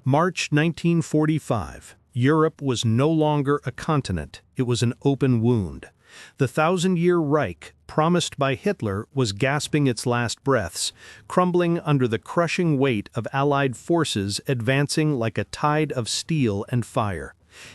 March 1945. Europe was no longer a continent, it was an open wound. The thousand-year Reich, promised by Hitler, was gasping its last breaths, crumbling under the crushing weight of Allied forces advancing like a tide of steel and fire.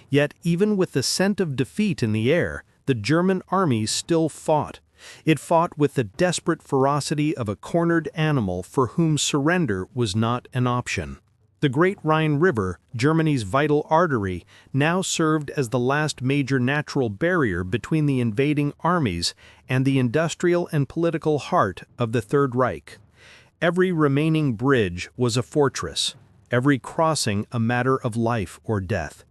Yet, even with the scent of defeat in the air, the German army still fought. It fought with the desperate ferocity of a cornered animal for whom surrender was not an option. The great Rhine River, Germany's vital artery, now served as the last major natural barrier between the invading armies and the industrial and political heart of the Third Reich. Every remaining bridge was a fortress, every crossing a matter of life or death.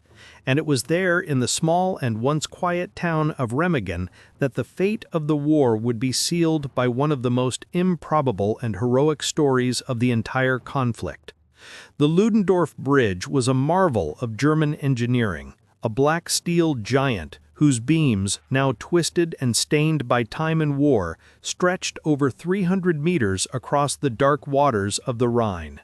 And it was there in the small and once quiet town of Remagen that the fate of the war would be sealed by one of the most improbable and heroic stories of the entire conflict. The Ludendorff Bridge was a marvel of German engineering, a black steel giant whose beams, now twisted and stained by time and war, stretched over 300 meters across the dark waters of the Rhine.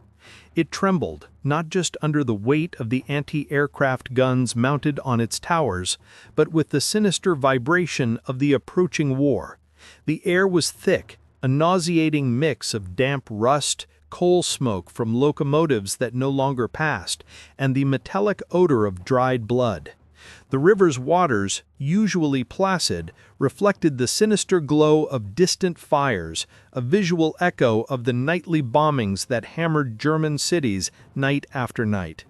It trembled, not just under the weight of the anti-aircraft guns mounted on its towers, but with the sinister vibration of the approaching war. The air was thick, a nauseating mix of damp rust, coal smoke from locomotives that no longer passed, and the metallic odor of dried blood. The river's waters, usually placid, reflected the sinister glow of distant fires, a visual echo of the nightly bombings that hammered German cities night after night.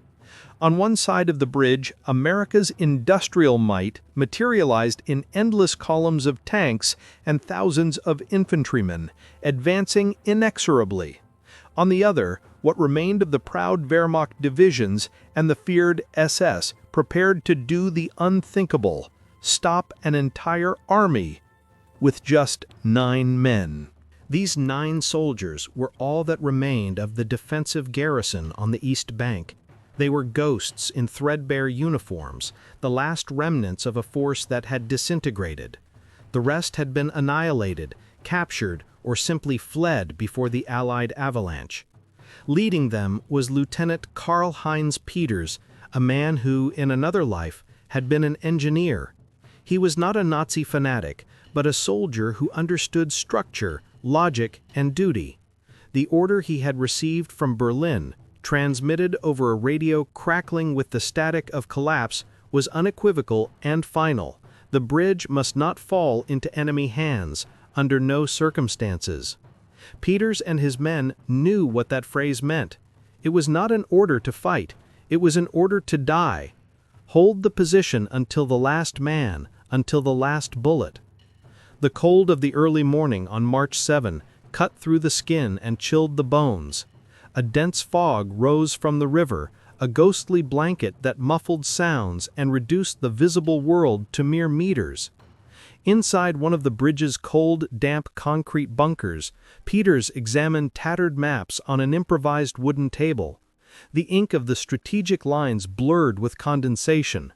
On one side of the bridge, America's industrial might materialized in endless columns of tanks and thousands of infantrymen, advancing inexorably. On the other, what remained of the proud Wehrmacht divisions and the feared SS prepared to do the unthinkable, stop an entire army with just 9 men. These 9 soldiers were all that remained of the defensive garrison on the East Bank. They were ghosts in threadbare uniforms, the last remnants of a force that had disintegrated. The rest had been annihilated, captured, or simply fled before the Allied avalanche. Leading them was Lieutenant Karl-Heinz Peters, a man who, in another life, had been an engineer. He was not a Nazi fanatic, but a soldier who understood structure, logic, and duty. The order he had received from Berlin, transmitted over a radio crackling with the static of collapse, was unequivocal and final. The bridge must not fall into enemy hands, under no circumstances. Peters and his men knew what that phrase meant. It was not an order to fight, it was an order to die. Hold the position until the last man, until the last bullet. The cold of the early morning on March 7 cut through the skin and chilled the bones. A dense fog rose from the river, a ghostly blanket that muffled sounds and reduced the visible world to mere meters. Inside one of the bridge's cold, damp concrete bunkers, Peters examined tattered maps on an improvised wooden table. The ink of the strategic lines blurred with condensation.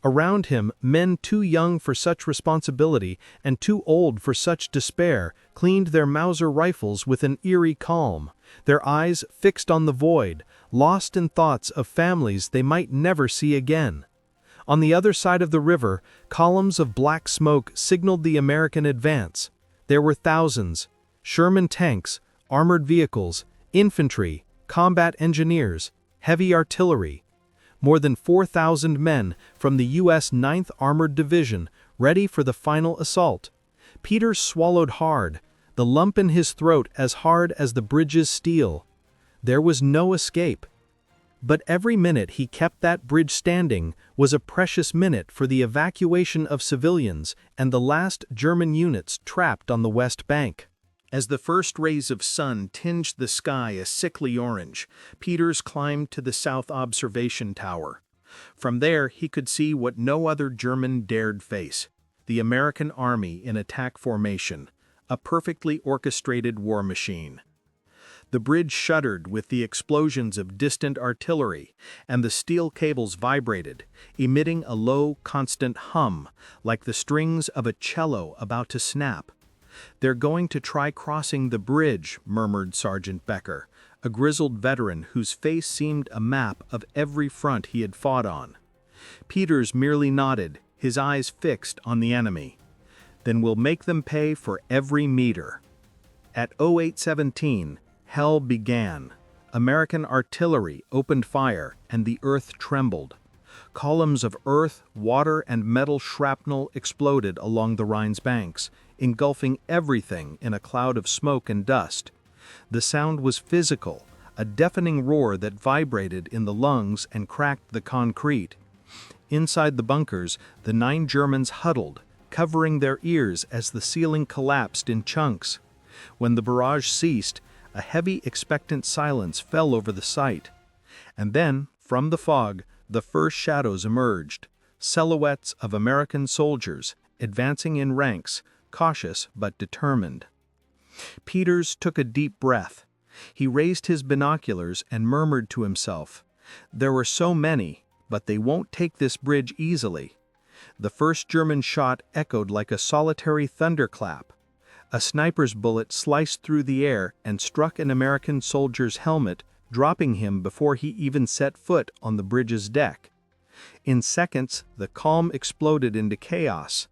Around him, men too young for such responsibility and too old for such despair cleaned their Mauser rifles with an eerie calm, their eyes fixed on the void, lost in thoughts of families they might never see again. On the other side of the river, columns of black smoke signaled the American advance. There were thousands: Sherman tanks, armored vehicles, infantry, combat engineers, heavy artillery. More than 4,000 men from the U.S. 9th Armored Division, ready for the final assault. Peters swallowed hard, the lump in his throat as hard as the bridge's steel. There was no escape. But every minute he kept that bridge standing was a precious minute for the evacuation of civilians and the last German units trapped on the West Bank. As the first rays of sun tinged the sky a sickly orange, Peters climbed to the South Observation Tower. From there he could see what no other German dared face: the American army in attack formation, a perfectly orchestrated war machine. The bridge shuddered with the explosions of distant artillery, and the steel cables vibrated, emitting a low, constant hum, like the strings of a cello about to snap. "They're going to try crossing the bridge," murmured Sergeant Becker, a grizzled veteran whose face seemed a map of every front he had fought on. Peters merely nodded, his eyes fixed on the enemy. "Then we'll make them pay for every meter." At 0817, hell began. American artillery opened fire, and the earth trembled. Columns of earth, water, and metal shrapnel exploded along the Rhine's banks, engulfing everything in a cloud of smoke and dust. The sound was physical, a deafening roar that vibrated in the lungs and cracked the concrete. Inside the bunkers, the 9 Germans huddled, covering their ears as the ceiling collapsed in chunks. When the barrage ceased, a heavy, expectant silence fell over the site. And then, from the fog, the first shadows emerged, silhouettes of American soldiers, advancing in ranks, cautious but determined. Peters took a deep breath. He raised his binoculars and murmured to himself, "There were so many, but they won't take this bridge easily." The first German shot echoed like a solitary thunderclap. A sniper's bullet sliced through the air and struck an American soldier's helmet, dropping him before he even set foot on the bridge's deck. In seconds, the calm exploded into chaos.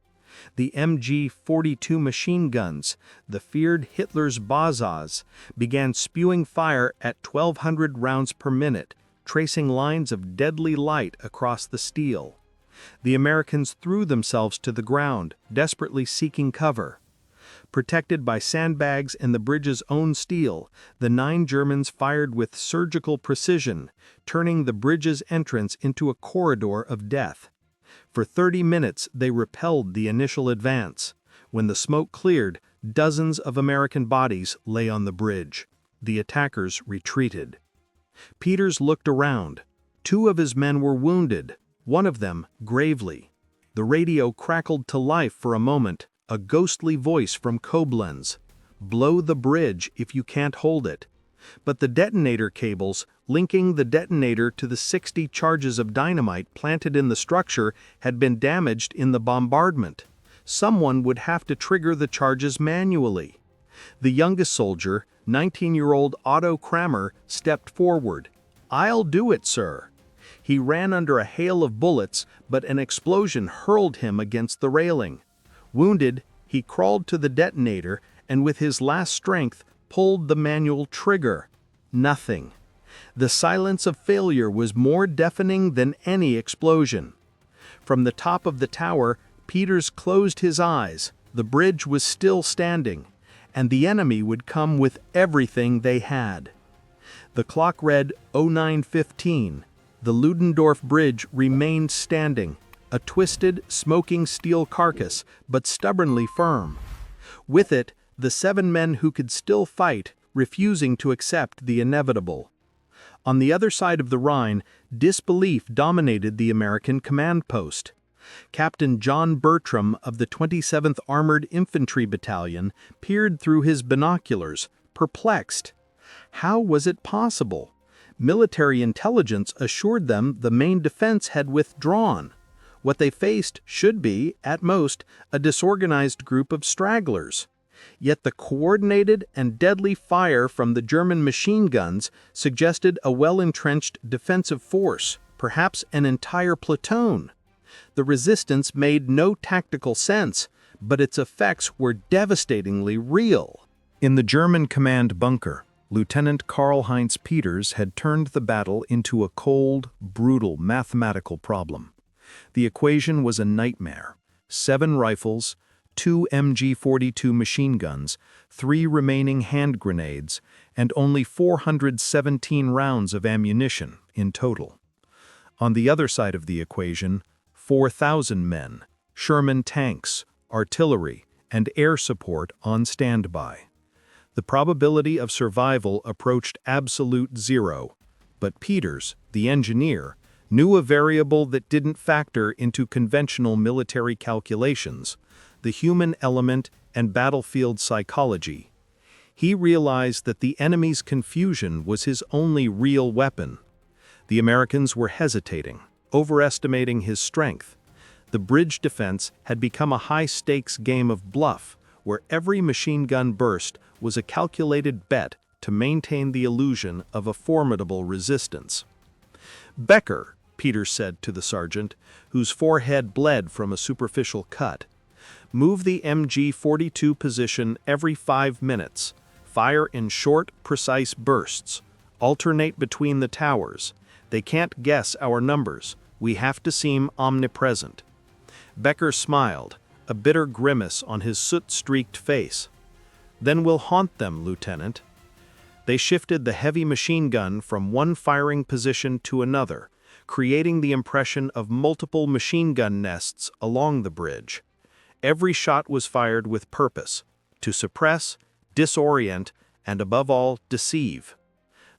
The MG-42 machine guns, the feared Hitler's Bazas, began spewing fire at 1,200 rounds per minute, tracing lines of deadly light across the steel. The Americans threw themselves to the ground, desperately seeking cover. Protected by sandbags and the bridge's own steel, the 9 Germans fired with surgical precision, turning the bridge's entrance into a corridor of death. For 30 minutes they repelled the initial advance. When the smoke cleared, dozens of American bodies lay on the bridge. The attackers retreated. Peters looked around. 2 of his men were wounded, one of them gravely. The radio crackled to life for a moment, a ghostly voice from Koblenz. "Blow the bridge if you can't hold it." But the detonator cables, linking the detonator to the 60 charges of dynamite planted in the structure, had been damaged in the bombardment. Someone would have to trigger the charges manually. The youngest soldier, 19-year-old Otto Kramer, stepped forward. "I'll do it, sir." He ran under a hail of bullets, but an explosion hurled him against the railing. Wounded, he crawled to the detonator and with his last strength pulled the manual trigger. Nothing. The silence of failure was more deafening than any explosion. From the top of the tower, Peters closed his eyes. The bridge was still standing, and the enemy would come with everything they had. The clock read 09:15. The Ludendorff Bridge remained standing, a twisted, smoking steel carcass, but stubbornly firm. With it, the 7 men who could still fight, refusing to accept the inevitable. On the other side of the Rhine, disbelief dominated the American command post. Captain John Bertram of the 27th Armored Infantry Battalion peered through his binoculars, perplexed. How was it possible? Military intelligence assured them the main defense had withdrawn. What they faced should be, at most, a disorganized group of stragglers. Yet the coordinated and deadly fire from the German machine guns suggested a well-entrenched defensive force, perhaps an entire platoon. The resistance made no tactical sense, but its effects were devastatingly real. In the German command bunker, Lieutenant Karl-Heinz Peters had turned the battle into a cold, brutal mathematical problem. The equation was a nightmare. 7 rifles, 2 MG-42 machine guns, 3 remaining hand grenades, and only 417 rounds of ammunition in total. On the other side of the equation, 4,000 men, Sherman tanks, artillery, and air support on standby. The probability of survival approached absolute zero, but Peters, the engineer, knew a variable that didn't factor into conventional military calculations: the human element and battlefield psychology. He realized that the enemy's confusion was his only real weapon. The Americans were hesitating, overestimating his strength. The bridge defense had become a high-stakes game of bluff, where every machine gun burst was a calculated bet to maintain the illusion of a formidable resistance. "Becker," Peters said to the sergeant, whose forehead bled from a superficial cut, "move the MG-42 position every 5 minutes. Fire in short, precise bursts. Alternate between the towers. They can't guess our numbers. We have to seem omnipresent." Becker smiled, a bitter grimace on his soot-streaked face. "Then we'll haunt them, Lieutenant." They shifted the heavy machine gun from one firing position to another, creating the impression of multiple machine gun nests along the bridge. Every shot was fired with purpose, to suppress, disorient, and above all, deceive.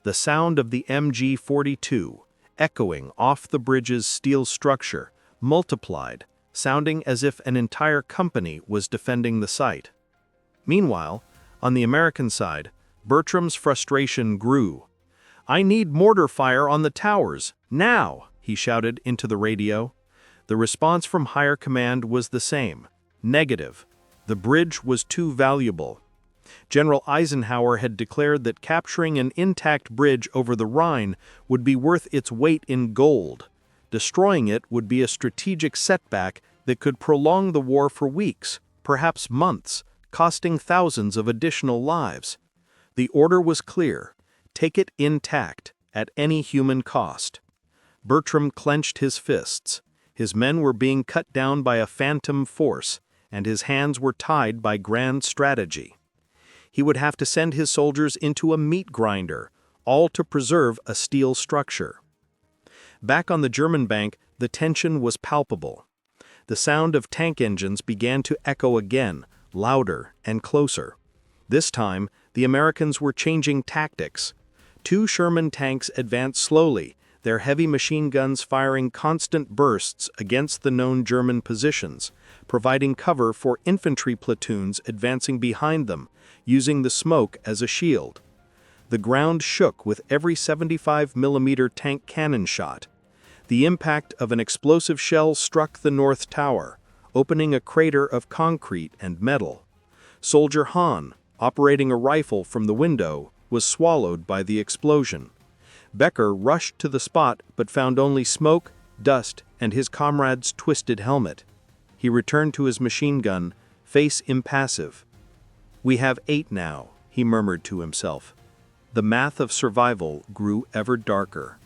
The sound of the MG-42, echoing off the bridge's steel structure, multiplied, sounding as if an entire company was defending the site. Meanwhile, on the American side, Bertram's frustration grew. "I need mortar fire on the towers, now!" he shouted into the radio. The response from higher command was the same. Negative. The bridge was too valuable. General Eisenhower had declared that capturing an intact bridge over the Rhine would be worth its weight in gold. Destroying it would be a strategic setback that could prolong the war for weeks, perhaps months, costing thousands of additional lives. The order was clear: take it intact, at any human cost. Bertram clenched his fists. His men were being cut down by a phantom force, and his hands were tied by grand strategy. He would have to send his soldiers into a meat grinder, all to preserve a steel structure. Back on the German bank, the tension was palpable. The sound of tank engines began to echo again, louder and closer. This time, the Americans were changing tactics. 2 Sherman tanks advanced slowly, their heavy machine guns firing constant bursts against the known German positions, providing cover for infantry platoons advancing behind them, using the smoke as a shield. The ground shook with every 75mm tank cannon shot. The impact of an explosive shell struck the North Tower, opening a crater of concrete and metal. Soldier Hahn, operating a rifle from the window, was swallowed by the explosion. Becker rushed to the spot but found only smoke, dust, and his comrade's twisted helmet. He returned to his machine gun, face impassive. "We have 8 now," he murmured to himself. The math of survival grew ever darker.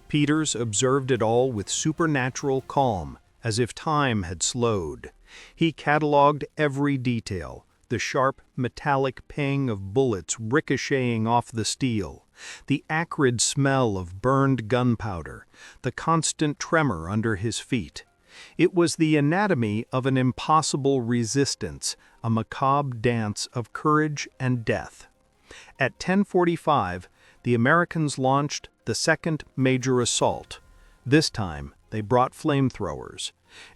Peters observed it all with supernatural calm, as if time had slowed. He catalogued every detail: the sharp, metallic ping of bullets ricocheting off the steel, the acrid smell of burned gunpowder, the constant tremor under his feet. It was the anatomy of an impossible resistance, a macabre dance of courage and death. At 10:45, the Americans launched the second major assault. This time, they brought flamethrowers.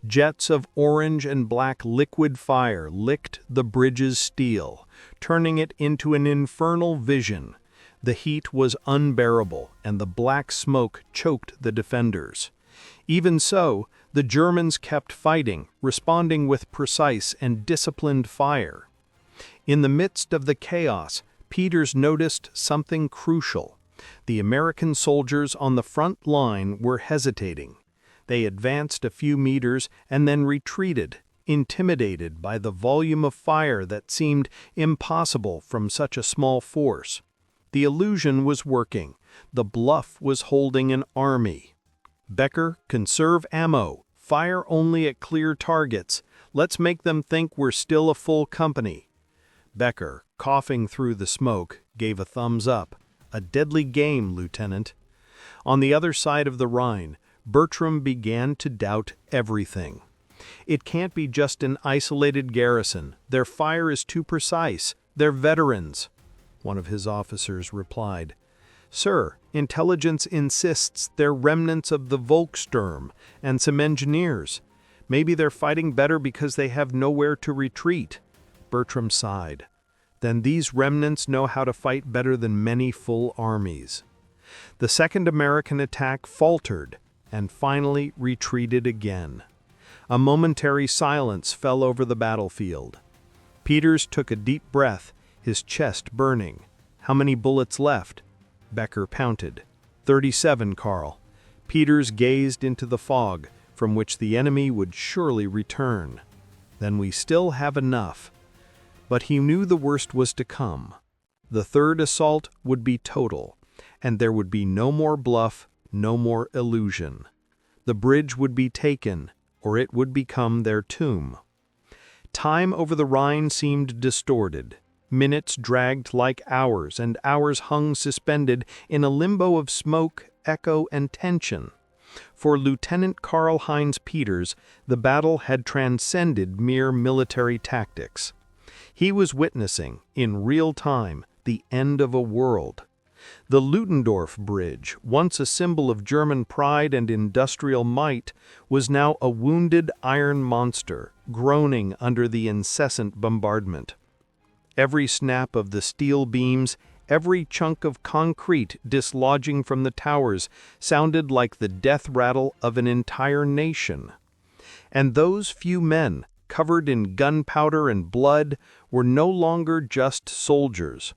Jets of orange and black liquid fire licked the bridge's steel, turning it into an infernal vision. The heat was unbearable, and the black smoke choked the defenders. Even so, the Germans kept fighting, responding with precise and disciplined fire. In the midst of the chaos, Peters noticed something crucial. The American soldiers on the front line were hesitating. They advanced a few meters and then retreated, intimidated by the volume of fire that seemed impossible from such a small force. The illusion was working. The bluff was holding an army. "Becker, conserve ammo. Fire only at clear targets. Let's make them think we're still a full company." Becker, coughing through the smoke, gave a thumbs up. "A deadly game, Lieutenant." On the other side of the Rhine, Bertram began to doubt everything. "It can't be just an isolated garrison. Their fire is too precise. They're veterans." One of his officers replied, "Sir, intelligence insists they're remnants of the Volkssturm and some engineers. Maybe they're fighting better because they have nowhere to retreat." Bertram sighed. "Then these remnants know how to fight better than many full armies." The second American attack faltered and finally retreated again. A momentary silence fell over the battlefield. Peters took a deep breath, his chest burning. How many bullets left? Becker counted. 37, Karl. Peters gazed into the fog, from which the enemy would surely return. Then we still have enough. But he knew the worst was to come. The third assault would be total, and there would be no more bluff, no more illusion. The bridge would be taken, or it would become their tomb. Time over the Rhine seemed distorted. Minutes dragged like hours, and hours hung suspended in a limbo of smoke, echo, and tension. For Lieutenant Karl-Heinz Peters, the battle had transcended mere military tactics. He was witnessing, in real time, the end of a world. The Ludendorff Bridge, once a symbol of German pride and industrial might, was now a wounded iron monster, groaning under the incessant bombardment. Every snap of the steel beams, every chunk of concrete dislodging from the towers sounded like the death rattle of an entire nation. And those few men, covered in gunpowder and blood, were no longer just soldiers.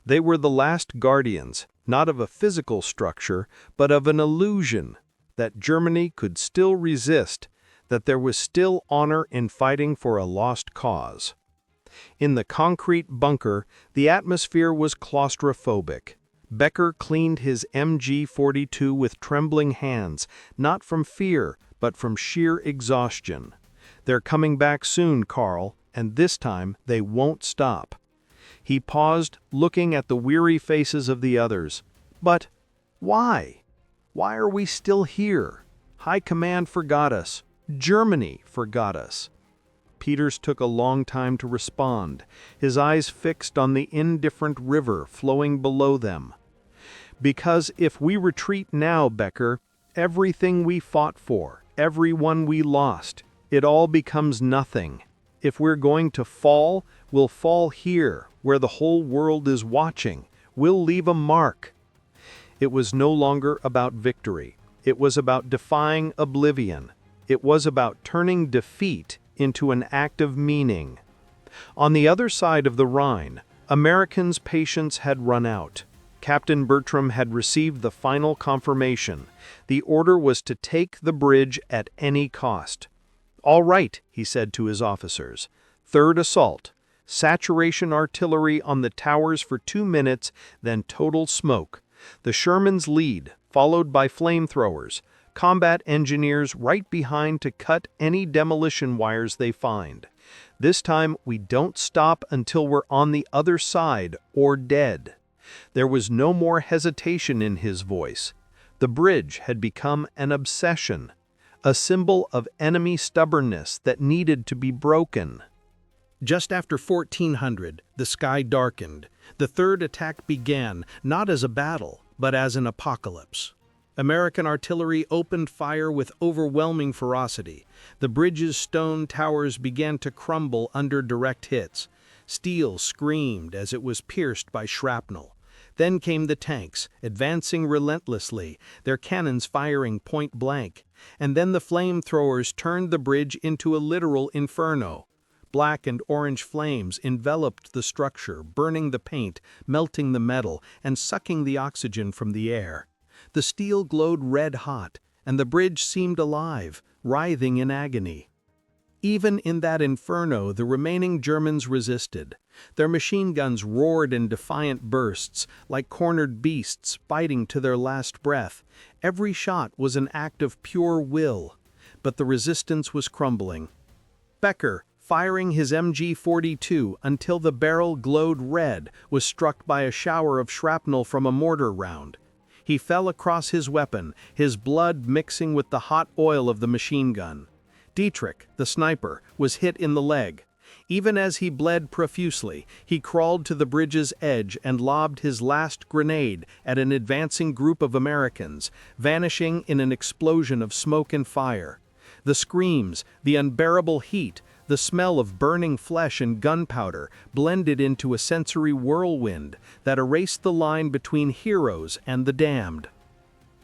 They were the last guardians, not of a physical structure, but of an illusion, that Germany could still resist, that there was still honor in fighting for a lost cause. In the concrete bunker, the atmosphere was claustrophobic. Becker cleaned his MG-42 with trembling hands, not from fear, but from sheer exhaustion. They're coming back soon, Karl, and this time they won't stop. He paused, looking at the weary faces of the others. But why? Why are we still here? High Command forgot us. Germany forgot us. Peters took a long time to respond, his eyes fixed on the indifferent river flowing below them. Because if we retreat now, Becker, everything we fought for, everyone we lost, it all becomes nothing. If we're going to fall, we'll fall here, where the whole world is watching. We'll leave a mark. It was no longer about victory. It was about defying oblivion. It was about turning defeat into an act of meaning. On the other side of the Rhine, Americans' patience had run out. Captain Bertram had received the final confirmation. The order was to take the bridge at any cost. "All right," he said to his officers. "Third assault. Saturation artillery on the towers for 2 minutes, then total smoke. The Shermans lead, followed by flamethrowers. Combat engineers right behind to cut any demolition wires they find. This time we don't stop until we're on the other side or dead." There was no more hesitation in his voice. The bridge had become an obsession, a symbol of enemy stubbornness that needed to be broken. Just after 1400, the sky darkened. The third attack began, not as a battle, but as an apocalypse. American artillery opened fire with overwhelming ferocity. The bridge's stone towers began to crumble under direct hits. Steel screamed as it was pierced by shrapnel. Then came the tanks, advancing relentlessly, their cannons firing point blank. And then the flamethrowers turned the bridge into a literal inferno. Black and orange flames enveloped the structure, burning the paint, melting the metal, and sucking the oxygen from the air. The steel glowed red-hot, and the bridge seemed alive, writhing in agony. Even in that inferno, the remaining Germans resisted. Their machine guns roared in defiant bursts, like cornered beasts fighting to their last breath. Every shot was an act of pure will, but the resistance was crumbling. Becker, firing his MG-42 until the barrel glowed red, was struck by a shower of shrapnel from a mortar round. He fell across his weapon, his blood mixing with the hot oil of the machine gun. Dietrich, the sniper, was hit in the leg. Even as he bled profusely, he crawled to the bridge's edge and lobbed his last grenade at an advancing group of Americans, vanishing in an explosion of smoke and fire. The screams, the unbearable heat, the smell of burning flesh and gunpowder blended into a sensory whirlwind that erased the line between heroes and the damned.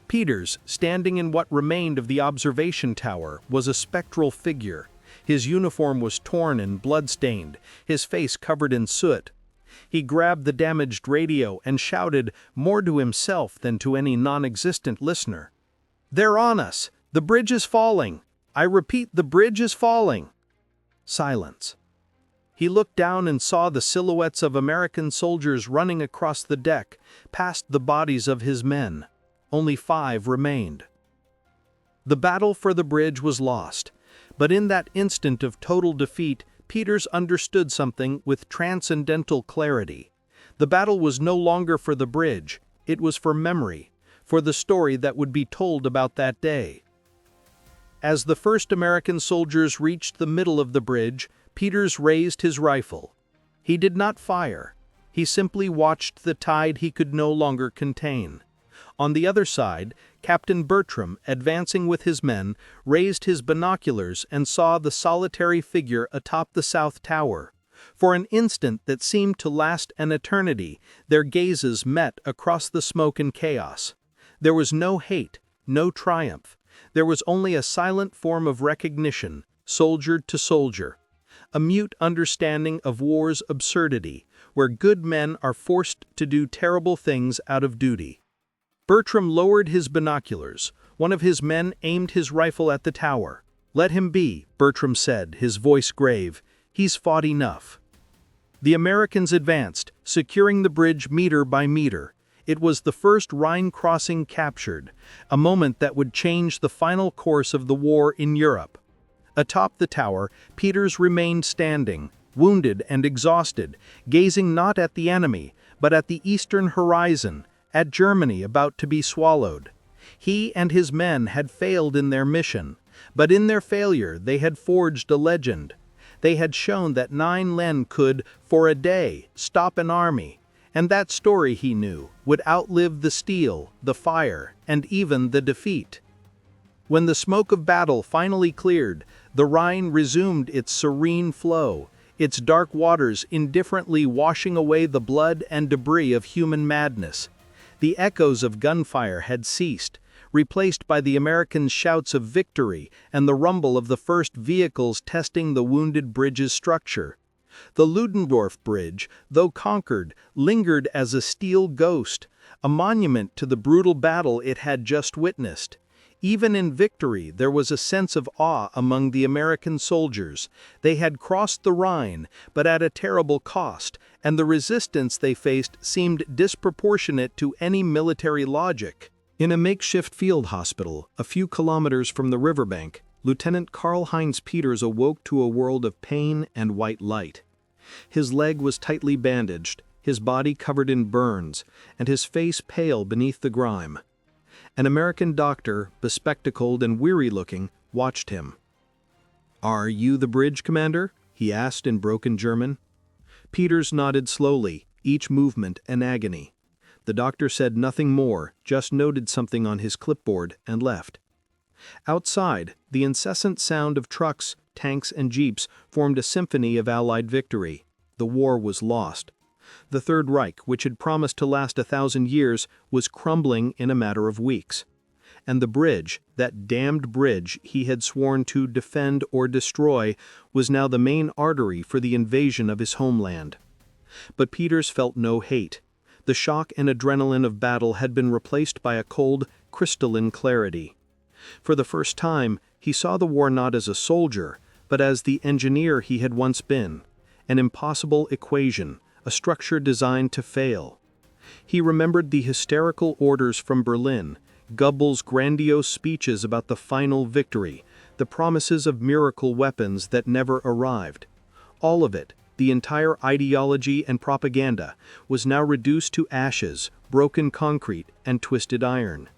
Peters, standing in what remained of the observation tower, was a spectral figure. His uniform was torn and blood-stained, his face covered in soot. He grabbed the damaged radio and shouted, more to himself than to any non-existent listener. "They're on us! The bridge is falling! I repeat, the bridge is falling!" Silence. He looked down and saw the silhouettes of American soldiers running across the deck, past the bodies of his men. Only 5 remained. The battle for the bridge was lost, but in that instant of total defeat, Peters understood something with transcendental clarity. The battle was no longer for the bridge, it was for memory, for the story that would be told about that day. As the first American soldiers reached the middle of the bridge, Peters raised his rifle. He did not fire. He simply watched the tide he could no longer contain. On the other side, Captain Bertram, advancing with his men, raised his binoculars and saw the solitary figure atop the south tower. For an instant that seemed to last an eternity, their gazes met across the smoke and chaos. There was no hate, no triumph. There was only a silent form of recognition, soldier to soldier. A mute understanding of war's absurdity, where good men are forced to do terrible things out of duty. Bertram lowered his binoculars. One of his men aimed his rifle at the tower. "Let him be," Bertram said, his voice grave. "He's fought enough." The Americans advanced, securing the bridge meter by meter. It was the first Rhine crossing captured, a moment that would change the final course of the war in Europe. Atop the tower, Peters remained standing, wounded and exhausted, gazing not at the enemy, but at the eastern horizon, at Germany about to be swallowed. He and his men had failed in their mission, but in their failure they had forged a legend. They had shown that 9 men could, for a day, stop an army, and that story, he knew, would outlive the steel, the fire, and even the defeat. When the smoke of battle finally cleared, the Rhine resumed its serene flow, its dark waters indifferently washing away the blood and debris of human madness. The echoes of gunfire had ceased, replaced by the Americans' shouts of victory and the rumble of the first vehicles testing the wounded bridge's structure. The Ludendorff Bridge, though conquered, lingered as a steel ghost, a monument to the brutal battle it had just witnessed. Even in victory, there was a sense of awe among the American soldiers. They had crossed the Rhine, but at a terrible cost, and the resistance they faced seemed disproportionate to any military logic. In a makeshift field hospital, a few kilometers from the riverbank, Lieutenant Karl-Heinz Peters awoke to a world of pain and white light. His leg was tightly bandaged, his body covered in burns, and his face pale beneath the grime. An American doctor, bespectacled and weary-looking, watched him. "Are you the bridge commander?" he asked in broken German. Peters nodded slowly, each movement an agony. The doctor said nothing more, just noted something on his clipboard and left. Outside, the incessant sound of trucks, tanks, and jeeps formed a symphony of Allied victory. The war was lost. The Third Reich, which had promised to last 1,000 years, was crumbling in a matter of weeks. And the bridge, that damned bridge he had sworn to defend or destroy, was now the main artery for the invasion of his homeland. But Peters felt no hate. The shock and adrenaline of battle had been replaced by a cold, crystalline clarity. For the first time, he saw the war not as a soldier, but as the engineer he had once been, an impossible equation, a structure designed to fail. He remembered the hysterical orders from Berlin, Goebbels' grandiose speeches about the final victory, the promises of miracle weapons that never arrived. All of it, the entire ideology and propaganda, was now reduced to ashes, broken concrete, and twisted iron.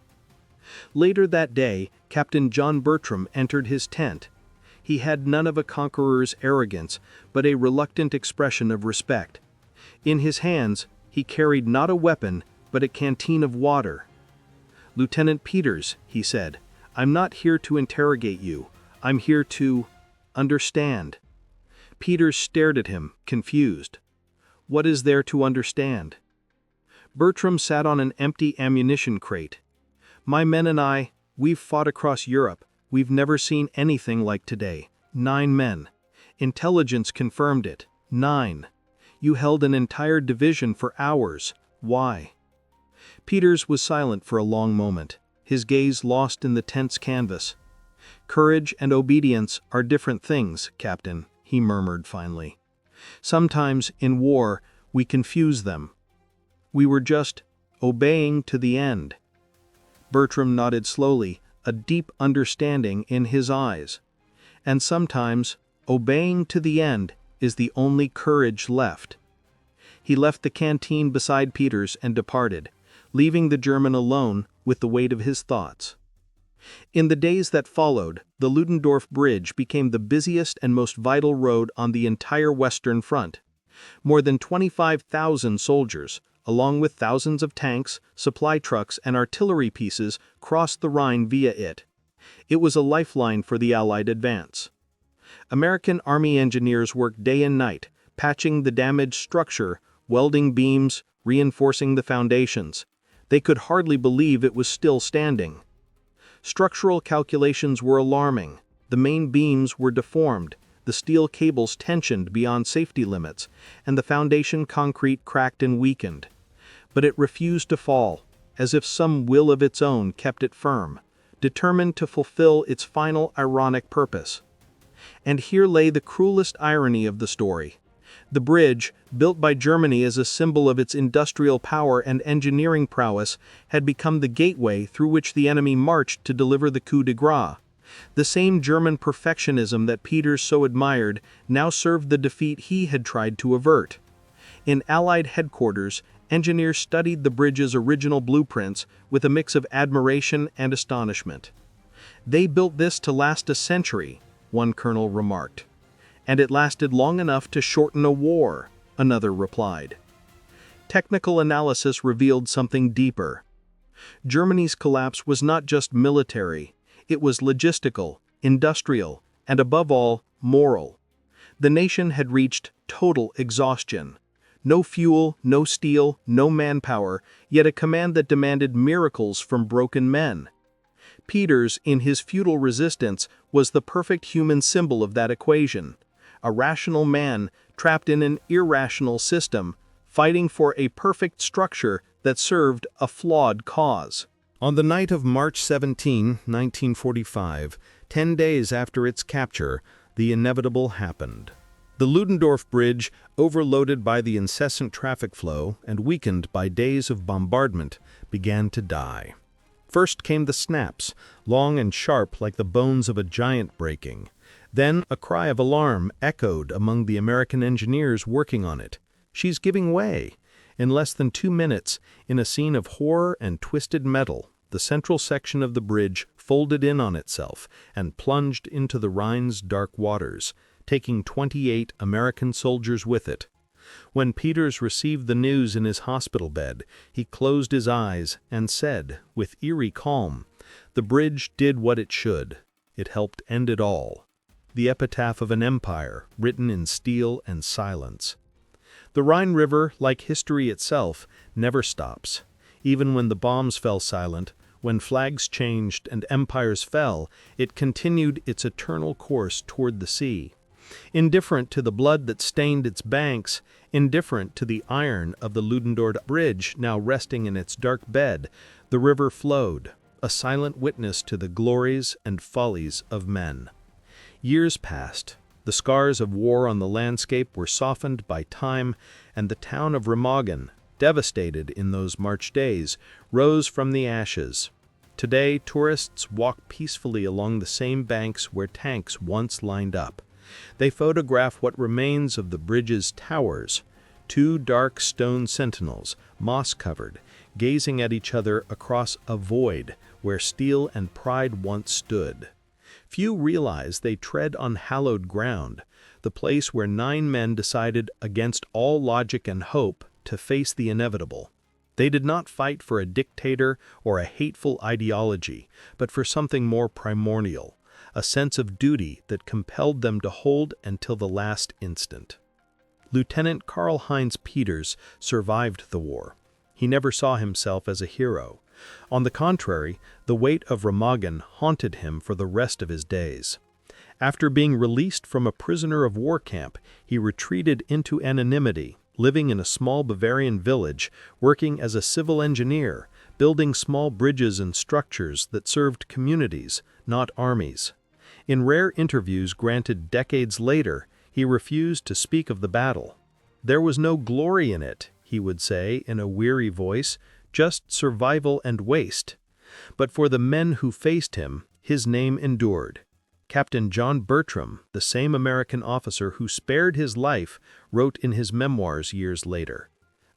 Later that day, Captain John Bertram entered his tent. He had none of a conqueror's arrogance, but a reluctant expression of respect. In his hands, he carried not a weapon, but a canteen of water. "Lieutenant Peters," he said, "I'm not here to interrogate you. I'm here to understand." Peters stared at him, confused. "What is there to understand?" Bertram sat on an empty ammunition crate. "My men and I, we've fought across Europe. We've never seen anything like today. 9 men. Intelligence confirmed it. 9. You held an entire division for hours. Why?" Peters was silent for a long moment, his gaze lost in the tense canvas. "Courage and obedience are different things, Captain," he murmured finally. "Sometimes, in war, we confuse them. We were just obeying to the end." Bertram nodded slowly, a deep understanding in his eyes. "And sometimes, obeying to the end is the only courage left." He left the canteen beside Peters and departed, leaving the German alone with the weight of his thoughts. In the days that followed, the Ludendorff Bridge became the busiest and most vital road on the entire Western Front. More than 25,000 soldiers, along with thousands of tanks, supply trucks, and artillery pieces, crossed the Rhine via it. It was a lifeline for the Allied advance. American Army engineers worked day and night, patching the damaged structure, welding beams, reinforcing the foundations. They could hardly believe it was still standing. Structural calculations were alarming. The main beams were deformed, the steel cables tensioned beyond safety limits, and the foundation concrete cracked and weakened. But it refused to fall, as if some will of its own kept it firm, determined to fulfill its final ironic purpose. And here lay the cruelest irony of the story. The bridge, built by Germany as a symbol of its industrial power and engineering prowess, had become the gateway through which the enemy marched to deliver the coup de grace. The same German perfectionism that Peters so admired now served the defeat he had tried to avert. In Allied headquarters, engineers studied the bridge's original blueprints with a mix of admiration and astonishment. "They built this to last a century," one colonel remarked. "And it lasted long enough to shorten a war," another replied. Technical analysis revealed something deeper. Germany's collapse was not just military, it was logistical, industrial, and above all, moral. The nation had reached total exhaustion. No fuel, no steel, no manpower, yet a command that demanded miracles from broken men. Peters, in his futile resistance, was the perfect human symbol of that equation. A rational man trapped in an irrational system, fighting for a perfect structure that served a flawed cause. On the night of March 17, 1945, 10 days after its capture, the inevitable happened. The Ludendorff Bridge, overloaded by the incessant traffic flow and weakened by days of bombardment, began to die. First came the snaps, long and sharp like the bones of a giant breaking. Then a cry of alarm echoed among the American engineers working on it. "She's giving way!" In less than 2 minutes, in a scene of horror and twisted metal, the central section of the bridge folded in on itself and plunged into the Rhine's dark waters, taking 28 American soldiers with it. When Peters received the news in his hospital bed, he closed his eyes and said, with eerie calm, "The bridge did what it should. It helped end it all." The epitaph of an empire, written in steel and silence. The Rhine River, like history itself, never stops. Even when the bombs fell silent, when flags changed and empires fell, it continued its eternal course toward the sea. Indifferent to the blood that stained its banks, indifferent to the iron of the Ludendorff Bridge now resting in its dark bed, the river flowed, a silent witness to the glories and follies of men. Years passed. The scars of war on the landscape were softened by time, and the town of Remagen, devastated in those March days, rose from the ashes. Today, tourists walk peacefully along the same banks where tanks once lined up. They photograph what remains of the bridge's towers, 2 dark stone sentinels, moss-covered, gazing at each other across a void where steel and pride once stood. Few realize they tread on hallowed ground, the place where 9 men decided against all logic and hope to face the inevitable. They did not fight for a dictator or a hateful ideology, but for something more primordial, a sense of duty that compelled them to hold until the last instant. Lieutenant Karl-Heinz Peters survived the war. He never saw himself as a hero. On the contrary, the weight of Remagen haunted him for the rest of his days. After being released from a prisoner of war camp, he retreated into anonymity, living in a small Bavarian village, working as a civil engineer, building small bridges and structures that served communities, not armies. In rare interviews granted decades later, he refused to speak of the battle. There was no glory in it, he would say in a weary voice, just survival and waste. But for the men who faced him, his name endured. Captain John Bertram, the same American officer who spared his life, wrote in his memoirs years later,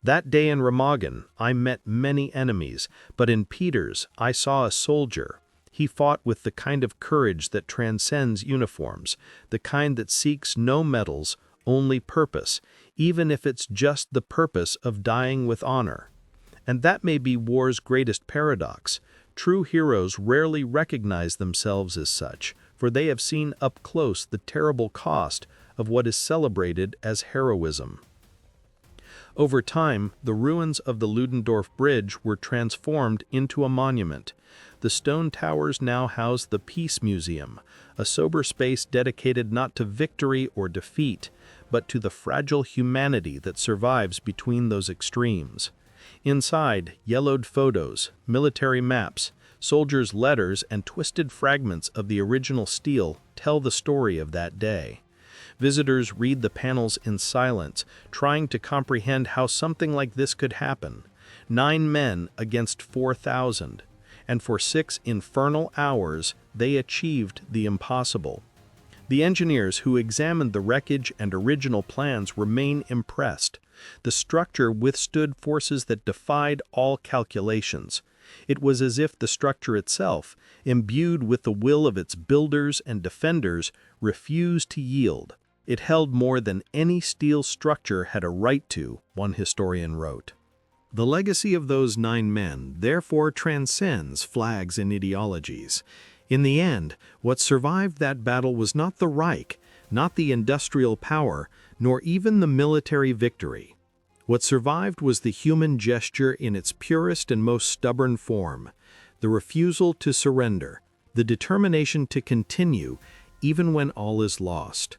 "That day in Remagen, I met many enemies, but in Peters I saw a soldier. He fought with the kind of courage that transcends uniforms, the kind that seeks no medals, only purpose, even if it's just the purpose of dying with honor." And that may be war's greatest paradox. True heroes rarely recognize themselves as such, for they have seen up close the terrible cost of what is celebrated as heroism. Over time, the ruins of the Ludendorff Bridge were transformed into a monument. The stone towers now house the Peace Museum, a sober space dedicated not to victory or defeat, but to the fragile humanity that survives between those extremes. Inside, yellowed photos, military maps, soldiers' letters, and twisted fragments of the original steel tell the story of that day. Visitors read the panels in silence, trying to comprehend how something like this could happen. 9 men against 4,000. And for 6 infernal hours, they achieved the impossible. The engineers who examined the wreckage and original plans remain impressed. The structure withstood forces that defied all calculations. It was as if the structure itself, imbued with the will of its builders and defenders, refused to yield. It held more than any steel structure had a right to, one historian wrote. The legacy of those 9 men therefore transcends flags and ideologies. In the end, what survived that battle was not the Reich, not the industrial power, nor even the military victory. What survived was the human gesture in its purest and most stubborn form, the refusal to surrender, the determination to continue, even when all is lost.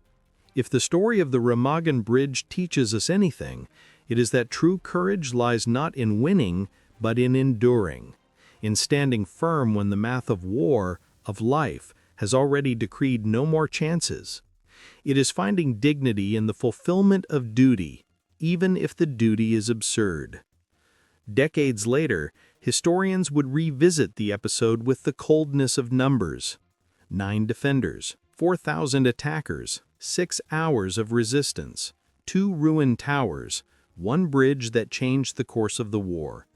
If the story of the Remagen Bridge teaches us anything, it is that true courage lies not in winning, but in enduring, in standing firm when the math of war, of life, has already decreed no more chances. It is finding dignity in the fulfillment of duty, even if the duty is absurd. Decades later, historians would revisit the episode with the coldness of numbers. 9 defenders, 4,000 attackers, 6 hours of resistance, 2 ruined towers, 1 bridge that changed the course of the war.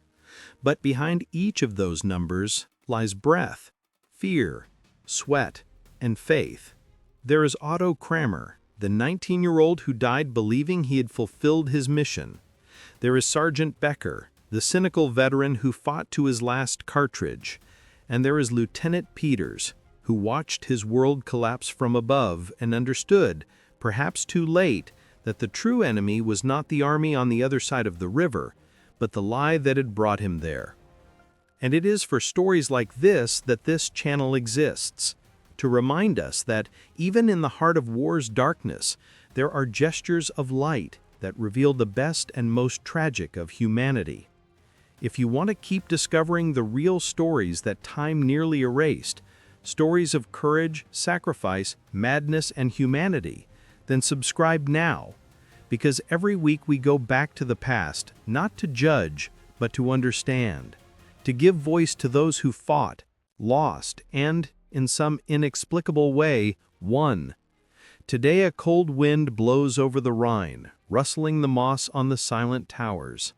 But behind each of those numbers lies breath, fear, sweat, and faith. There is Otto Kramer, the 19-year-old who died believing he had fulfilled his mission. There is Sergeant Becker, the cynical veteran who fought to his last cartridge. And there is Lieutenant Peters, who watched his world collapse from above and understood, perhaps too late, that the true enemy was not the army on the other side of the river, but the lie that had brought him there. And it is for stories like this that this channel exists, to remind us that even in the heart of war's darkness, there are gestures of light that reveal the best and most tragic of humanity. If you want to keep discovering the real stories that time nearly erased, stories of courage, sacrifice, madness, and humanity, then subscribe now, because every week we go back to the past, not to judge, but to understand, to give voice to those who fought, lost, and, in some inexplicable way, won. Today a cold wind blows over the Rhine, rustling the moss on the silent towers.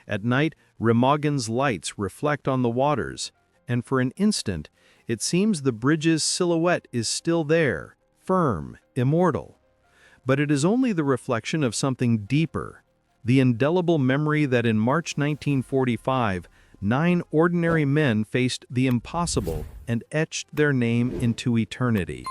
At night, Remagen's lights reflect on the waters, and for an instant, it seems the bridge's silhouette is still there, firm, immortal. But it is only the reflection of something deeper, the indelible memory that in March 1945, 9 ordinary men faced the impossible and etched their name into eternity.